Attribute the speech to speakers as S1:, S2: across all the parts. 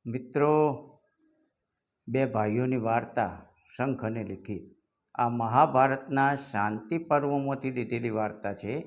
S1: મિત્રો, બે ભાઈઓની વાર્તા શંખ અને લિખિત. આ મહાભારતના શાંતિ પર્વમાંથી લીધેલી વાર્તા છે.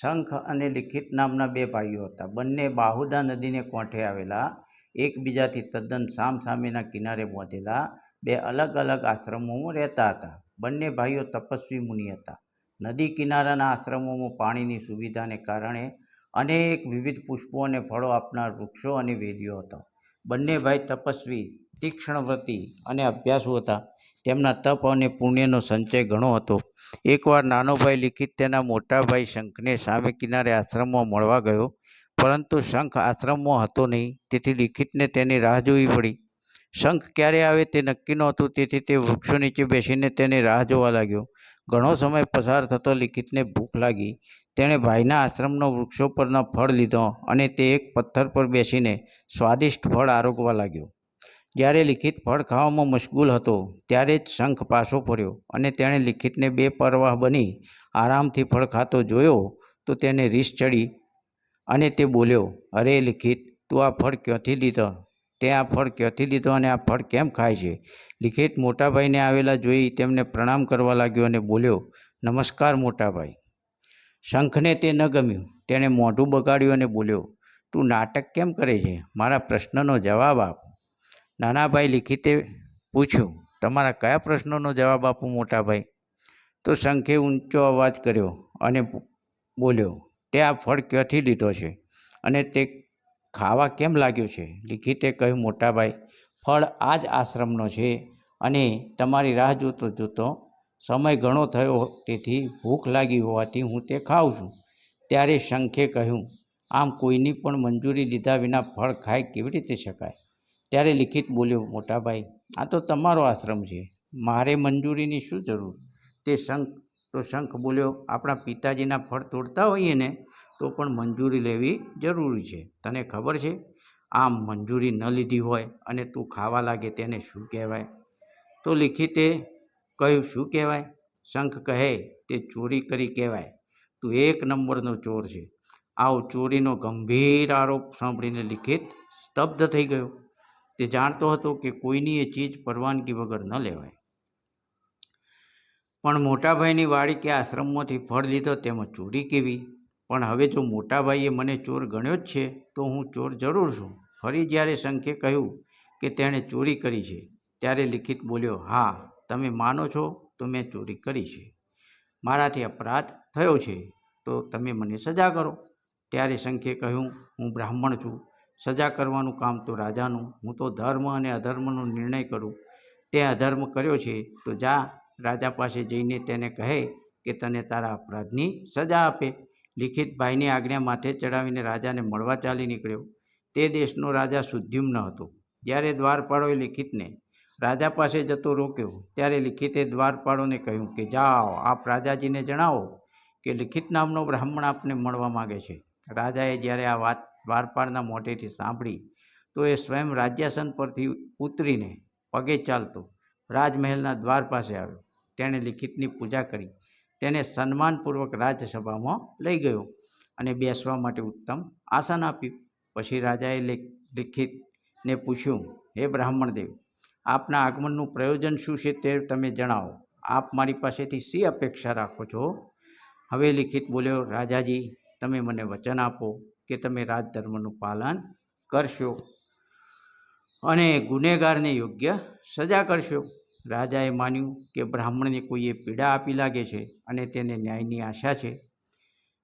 S1: શંખ અને લિખિત નામના બે ભાઈઓ હતા. બંને બાહુદા નદીને કોંઠે આવેલા, એકબીજાથી તદ્દન સામસામેના કિનારે બાંધેલા બે અલગ અલગ આશ્રમોમાં રહેતા હતા. બંને ભાઈઓ તપસ્વી મુનિ હતા. નદી કિનારાના આશ્રમોમાં પાણીની સુવિધાને કારણે અનેક વિવિધ પુષ્પો અને ફળો આપનાર વૃક્ષો અને વેલીઓ હતા. બંને ભાઈ તપસ્વી, તીક્ષ્ણવ્રતી અને અભ્યાસુ હતા. તેમના તપ અને પુણ્યનો સંચય ઘણો હતો. એકવાર નાનો ભાઈ લિખિત તેના મોટા ભાઈ શંખને સામે કિનારે આશ્રમમાં મળવા ગયો, પરંતુ શંખ આશ્રમમાં હતો નહીં, તેથી લિખિતને તેની રાહ જોવી પડી. શંખ ક્યારે આવે તે નક્કી નહોતું, તેથી તે વૃક્ષો નીચે બેસીને તેની રાહ જોવા લાગ્યો. ઘણો સમય પસાર થતો લિખિતને ભૂખ લાગી. તેણે ભાઈના આશ્રમનો વૃક્ષો પરના ફળ લીધો અને તે એક પથ્થર પર બેસીને સ્વાદિષ્ટ ફળ આરોગવા લાગ્યો. જ્યારે લિખિત ફળ ખાવામાં મશગુલ હતો, ત્યારે જ શંખ પાછો ફર્યો અને તેણે લિખિતને બેપરવાહ બની આરામથી ફળ ખાતો જોયો તો તેને રીસ ચડી અને તે બોલ્યો, "અરે લિખિત, તું આ ફળ ક્યાંથી લીધો? તે આ ફળ ક્યાંથી લીધો અને આ ફળ કેમ ખાય છે?" લિખિત મોટા ભાઈને આવેલા જોઈ તેમને પ્રણામ કરવા લાગ્યો અને બોલ્યો, "નમસ્કાર મોટા ભાઈ." શંખને તે ન ગમ્યું. તેણે મોઢું બગાડ્યું અને બોલ્યો, "તું નાટક કેમ કરે છે? મારા પ્રશ્નનો જવાબ આપ." નાના ભાઈ લિખિતે પૂછ્યું, "તમારા કયા પ્રશ્નનો જવાબ આપું મોટા ભાઈ?" તો શંખે ઊંચો અવાજ કર્યો અને બોલ્યો, "તે આ ફળ ક્યાંથી લીધો છે અને તે ખાવા કેમ લાગ્યો છે?" લિખિતે કહ્યું, "મોટા ભાઈ, ફળ આ જ આશ્રમનો છે અને તમારી રાહ જોતો જોતો સમય ઘણો થયો, તેથી ભૂખ લાગી હોવાથી હું તે ખાઉં છું." ત્યારે શંખે કહ્યું, "આમ કોઈની પણ મંજૂરી લીધા વિના ફળ ખાઈ કેવી રીતે શકાય?" ત્યારે લિખિત બોલ્યો, "મોટા ભાઈ, આ તો તમારો આશ્રમ છે, મારે મંજૂરીની શું જરૂર?" શંખ બોલ્યો, "આપણા પિતાજીના ફળ તોડતા હોઈએ ને તો પણ મંજૂરી લેવી જરૂરી છે. તને ખબર છે, આમ મંજૂરી ન લીધી હોય અને તું ખાવા લાગે તેને શું કહેવાય?" તો લિખિતે કહ્યું, "શું કહેવાય?" શંખ કહે, "તે ચોરી કરી કહેવાય. તું એક નંબરનો ચોર છે." આવો ચોરીનો ગંભીર આરોપ સાંભળીને લિખિત સ્તબ્ધ થઈ ગયો. તે જાણતો હતો કે કોઈની એ ચીજ પરવાનગી વગર ન લેવાય. પણ મોટાભાઈની વાડી કે આશ્રમમાંથી ફળ લીધો તેમાં ચોરી કેવી? પણ હવે જો મોટાભાઈએ મને ચોર ગણ્યો જ છે તો હું ચોર જરૂર છું. ફરી જ્યારે શંખે કહ્યું કે તેણે ચોરી કરી છે, ત્યારે લિખિત બોલ્યો, "હા, તમે માનો છો તો મેં ચોરી કરી છે. મારાથી અપરાધ થયો છે, તો તમે મને સજા કરો." ત્યારે શંખે કહ્યું, "હું બ્રાહ્મણ છું. સજા કરવાનું કામ તો રાજાનું. હું તો ધર્મ અને અધર્મનો નિર્ણય કરું. તે અધર્મ કર્યો છે તો જા રાજા પાસે જઈને તેને કહે કે તને તારા અપરાધની સજા આપે." લિખિત ભાઈની આજ્ઞા માથે ચડાવીને રાજાને મળવા ચાલી નીકળ્યો. તે દેશનો રાજા સુદ્યુમ્ન હતો. જ્યારે દ્વારપાળોએ લિખિતને રાજા પાસે જતો રોક્યો, ત્યારે લિખિતે દ્વારપાળોને કહ્યું કે જાઓ, આપ રાજાજીને જણાવો કે લિખિત નામનો બ્રાહ્મણ આપને મળવા માગે છે. રાજાએ જ્યારે આ વાત દ્વારપાળના મોઢેથી સાંભળી તો એ સ્વયં રાજ્યાસન પરથી ઉતરીને પગે ચાલતો રાજમહેલના દ્વાર પાસે આવ્યો. તેણે લિખિતની પૂજા કરી, તેને સન્માનપૂર્વક રાજસભામાં લઈ ગયો અને બેસવા માટે ઉત્તમ આસન આપ્યું. પછી રાજાએ લિખિતને પૂછ્યું, "હે બ્રાહ્મણદેવ, આપના આગમનનું પ્રયોજન શું છે તે તમે જણાવો. આપ મારી પાસેથી શી અપેક્ષા રાખો છો?" હવે લિખિત બોલ્યો, "રાજાજી, તમે મને વચન આપો કે તમે રાજધર્મનું પાલન કરશો અને ગુનેગારને યોગ્ય સજા કરશો." રાજાએ માન્યું કે બ્રાહ્મણને કોઈએ પીડા આપી લાગે છે અને તેને ન્યાયની આશા છે.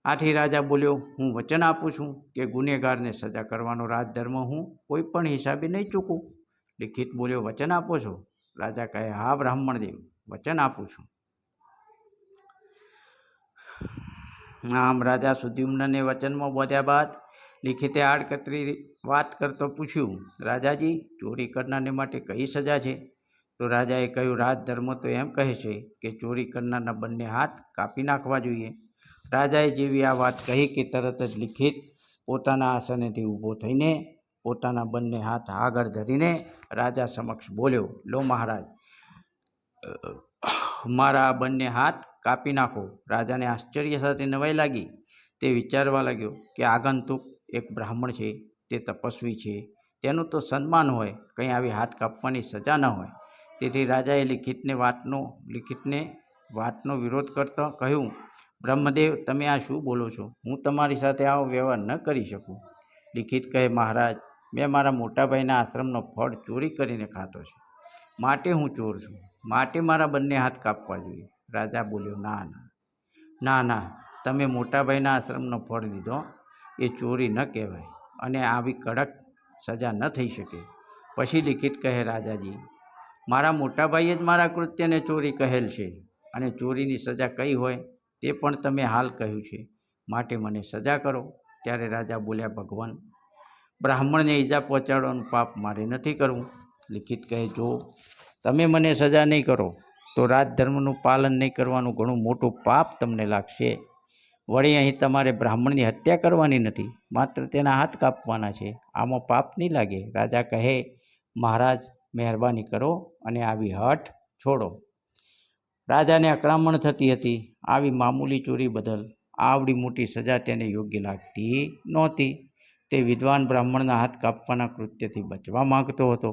S1: આથી રાજા બોલ્યો, "હું વચન આપું છું કે ગુનેગારને સજા કરવાનો રાજધર્મ હું કોઈ પણ હિસાબે નહીં ચૂકું." લિખિત બોલ્યો, "વચન આપો છો?" રાજા કહે, "હા બ્રાહ્મણદેવ, વચન આપું છું." આમ રાજા સુદ્યુમ્નને વચનમાં બાંધ્યા બાદ લિખિતે આડકતરી વાત કરતો પૂછ્યું, "રાજાજી, ચોરી કરનારને માટે કઈ સજા છે?" તો રાજાએ કહ્યું, "રાજધર્મ તો એમ કહે છે કે ચોરી કરનારના બંને હાથ કાપી નાખવા જોઈએ." રાજાએ જેવી આ વાત કહી કે તરત જ લિખિત પોતાના આસનેથી ઊભો થઈને પોતાના બંને હાથ આગળ ધરીને રાજા સમક્ષ બોલ્યો, "લો મહારાજ, મારા આ બંને હાથ કાપી નાખો." રાજાને આશ્ચર્ય સાથે નવાઈ લાગી. તે વિચારવા લાગ્યો કે આગંતુક એક બ્રાહ્મણ છે, તે તપસ્વી છે, તેનું તો સન્માન હોય, કંઈ આવી હાથ કાપવાની સજા ન હોય. તેથી રાજાએ લિખિતને વાતનો વિરોધ કરતો કહ્યું, બ્રહ્મદેવ, તમે આ શું બોલો છો? હું તમારી સાથે આવો વ્યવહાર ન કરી શકું. લિખિત કહે, મહારાજ, મેં મારા મોટાભાઈના આશ્રમનો ફળ ચોરી કરીને ખાતો છે, માટે હું ચોર છું, માટે મારા બંને હાથ કાપવા જોઈએ. રાજા બોલ્યો, ના ના ના ના, તમે મોટાભાઈના આશ્રમનો ફળ લીધો, એ ચોરી ન કહેવાય અને આવી કડક સજા ન થઈ શકે. પછી લિખિત કહે, રાજાજી, મારા મોટાભાઈએ જ મારા કૃત્યને ચોરી કહેલ છે અને ચોરીની સજા કઈ હોય તે પણ તમે હાલ કહ્યું છે, માટે મને સજા કરો. ત્યારે રાજા બોલ્યા, ભગવાન, બ્રાહ્મણને ઈજા પહોંચાડવાનું પાપ મારે નથી કરવું. લિખિત કહે, જો તમે મને સજા નહીં કરો તો રાજધર્મનું પાલન નહીં કરવાનું ઘણું મોટું પાપ તમને લાગશે. વળી અહીં તમારે બ્રાહ્મણની હત્યા કરવાની નથી, માત્ર તેના હાથ કાપવાના છે. આમાં પાપ નહીં લાગે. રાજા કહે, મહારાજ, મહેરબાની કરો અને આવી હઠ છોડો. રાજાને અકળામણ થતી હતી. આવી મામૂલી ચોરી બદલ આવડી મોટી સજા તેને યોગ્ય લાગતી નહોતી. તે વિદ્વાન બ્રાહ્મણના હાથ કાપવાના કૃત્યથી બચવા માંગતો હતો.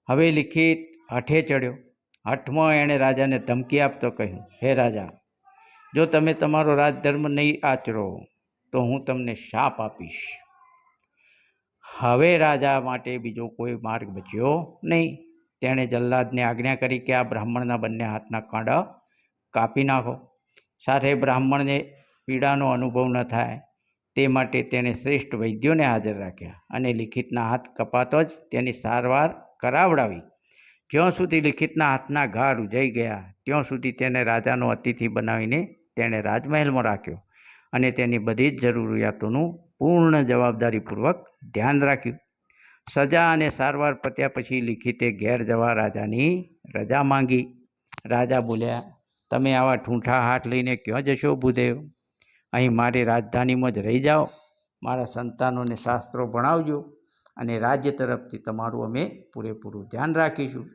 S1: હવે લિખિત હઠે ચડ્યો. હઠમાં એણે રાજાને ધમકી આપતો કહ્યું, હે રાજા, જો તમે તમારો રાજધર્મ નહીં આચરો તો હું તમને શાપ આપીશ. હવે રાજા માટે બીજો કોઈ માર્ગ બચ્યો નહીં. તેણે જલ્લાદને આજ્ઞા કરી કે આ બ્રાહ્મણના બંને હાથના કાંડા કાપી નાખો. સાથે બ્રાહ્મણને પીડાનો અનુભવ ન થાય તે માટે તેણે શ્રેષ્ઠ વૈદ્યોને હાજર રાખ્યા અને લિખિતના હાથ કપાતો જ તેની સારવાર કરાવડાવી. જ્યાં સુધી લિખિતના હાથના ઘા રૂજાઈ ગયા ત્યાં સુધી તેને રાજાનો અતિથિ બનાવીને તેણે રાજમહેલમાં રાખ્યો અને તેની બધી જ જરૂરિયાતોનું પૂર્ણ જવાબદારીપૂર્વક ધ્યાન રાખ્યું. સજા અને સારવાર પત્યા પછી લિખિતે ઘેર જવા રાજાની રજા માંગી. રાજા બોલ્યા, તમે આવા ઠૂંઠા હાથ લઈને ક્યાં જશો ભૂદેવ? અહીં મારી રાજધાનીમાં જ રહી જાઓ. મારા સંતાનોને શાસ્ત્રો ભણાવજો અને રાજ્ય તરફથી તમારું અમે પૂરેપૂરું ધ્યાન રાખીશું.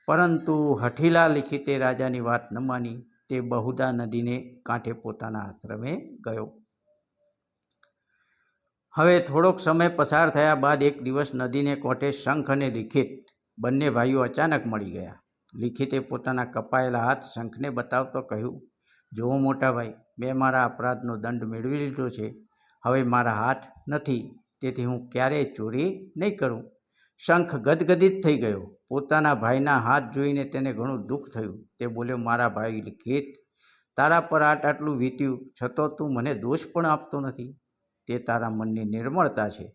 S1: પરંતુ હઠીલા લિખિતે રાજાની વાત ન માની. તે બહુદા નદીને કાંઠે પોતાના આશ્રમે ગયો. હવે થોડોક સમય પસાર થયા બાદ એક દિવસ નદીને કાંઠે શંખ અને લિખિત બંને ભાઈઓ અચાનક મળી ગયા. લિખિતે પોતાના કપાયેલા હાથ શંખને બતાવતો કહ્યું, જુઓ મોટા ભાઈ, મેં મારા અપરાધનો દંડ મેળવી લીધો છે. હવે મારા હાથ નથી, તેથી હું ક્યારેય ચોરી નહીં કરું. શંખ ગદગદિત થઈ ગયો. પોતાના ભાઈના હાથ જોઈને તેને ઘણું દુઃખ થયું. તે બોલ્યો, મારા ભાઈ લિખિત, તારા પર આટલું વીત્યું છતાં તું મને દોષ પણ આપતો નથી. તે તારા મનની નિર્મળતા છે.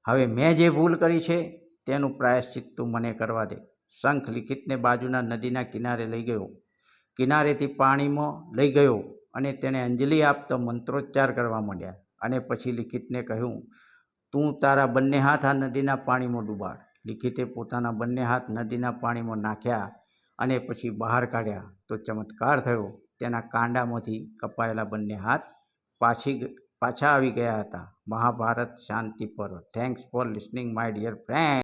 S1: હવે મેં જે ભૂલ કરી છે તેનું પ્રાયશ્ચિત તું મને કરવા દે. શંખ લિખિતને બાજુના નદીના કિનારે લઈ ગયો. કિનારેથી પાણીમાં લઈ ગયો અને તેણે અંજલિ આપતો મંત્રોચ્ચાર કરવા માંડ્યા અને પછી લિખિતને કહ્યું, તું તારા બંને હાથ આ નદીના પાણીમાં ડૂબાડ. લિખિતે પોતાના બંને હાથ નદીના પાણીમાં નાખ્યા અને પછી બહાર કાઢ્યા તો ચમત્કાર થયો. તેના કાંડામાંથી કપાયેલા બંને હાથ પાછા આવી ગયા હતા. Mahabharata Shanti Parva. Thanks for listening my dear friend.